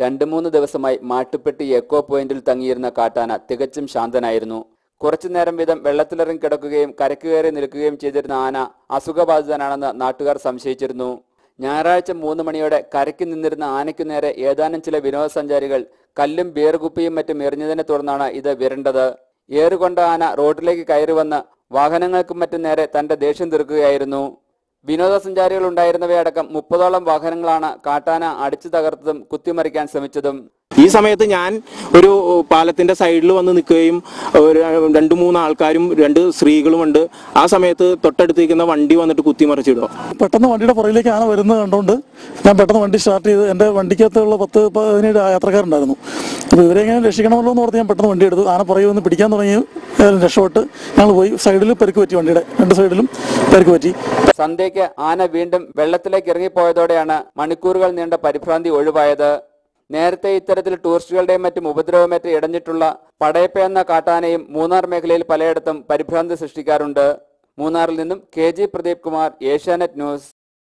2-3 ദിവസമായി മാട്ടുപ്പെട്ടി എക്കോ പോയിന്റിൽ തങ്ങിയിരുന്ന കാട്ടാന തികച്ചും ശാന്തനായിരുന്നു. കുറച്ചുനേരം വീതം വെള്ളത്തിലിറങ്ങി കിടക്കുകയും കരക്ക് കയറി നിൽക്കുകയും ചെയ്തിരുന്ന ആന അസുഖബാധിതനാണെന്ന് നാട്ടുകാർ സംശയിച്ചിരുന്നു. ഞായറാഴ്ച 3 മണിയോടെ കരയ്ക്ക് നിന്നിരുന്ന ആനയ്ക്കു നേരെ ഏതാനും ചില വിനോദസഞ്ചാരികൾ കല്ലും ബിയർ കുപ്പിയും മറ്റും എറിഞ്ഞതിനെ തുടർന്നാണ് ഇത് വിരണ്ടത്. ഏറുകൊണ്ട ആന റോഡിലേക്ക് കയറി വന്ന് വാഹനങ്ങൾക്കും മറ്റും നേരെ തന്റെ ദേഷ്യം തീർക്കുകയായിരുന്നു. വിനോദസഞ്ചാരികൾ ഉണ്ടായിരുന്നവയടക്കം 30ഓളം വാഹനങ്ങളാണ് കാട്ടാന അടിച്ചു തകർത്തതും കുത്തിമറിക്കാൻ ശ്രമിച്ചതും. ഈ സമയത്ത് ഞാൻ ഒരു പാലത്തിന്റെ സൈഡിൽ വന്ന് നിൽക്കുകയും 2-3 ആൾക്കാരും 2 സ്ത്രീകളുമുണ്ട്. ആ സമയത്ത് തൊട്ടടുത്തേക്കുന്ന വണ്ടി വന്നിട്ട് കുത്തിമറിച്ചിടുക. പെട്ടെന്ന് വണ്ടിയുടെ പുറകിലേക്ക് ആന വരുന്നത് കണ്ടുകൊണ്ട് ഞാൻ പെട്ടെന്ന് വണ്ടി സ്റ്റാർട്ട് ചെയ്ത് എൻ്റെ വണ്ടിക്കകത്തുള്ള 10-17 യാത്രക്കാരുണ്ടായിരുന്നു. അപ്പോൾ ഇവരെ എങ്ങനെ രക്ഷിക്കണമല്ലോ എന്ന് ഓർത്ത് ഞാൻ പെട്ടെന്ന് വണ്ടി എടുത്തു. ആന പുറകെ വന്ന് പിടിക്കാൻ തുടങ്ങി. രക്ഷപ്പെട്ട് ഞങ്ങൾ പോയി. സൈഡിൽ പെരുക്ക് പറ്റി, വണ്ടിയുടെ 2 സൈഡിലും പെരുക്ക് പറ്റി. സന്ധ്യയ്ക്ക് ആന വീണ്ടും വെള്ളത്തിലേക്ക് ഇറങ്ങിപ്പോയതോടെയാണ് മണിക്കൂറുകൾ നീണ്ട പരിഭ്രാന്തി ഒഴിവായത്. നേരത്തെ ഇത്തരത്തിൽ ടൂറിസ്റ്റുകളുടെയും മറ്റും ഉപദ്രവമേറ്റ് ഇടഞ്ഞിട്ടുള്ള പടയപ്പ എന്ന കാട്ടാനയും മൂന്നാർ മേഖലയിൽ പലയിടത്തും പരിഭ്രാന്തി സൃഷ്ടിക്കാറുണ്ട്. മൂന്നാറിൽ നിന്നും KG പ്രദീപ് കുമാർ, ഏഷ്യാനെറ്റ് ന്യൂസ്.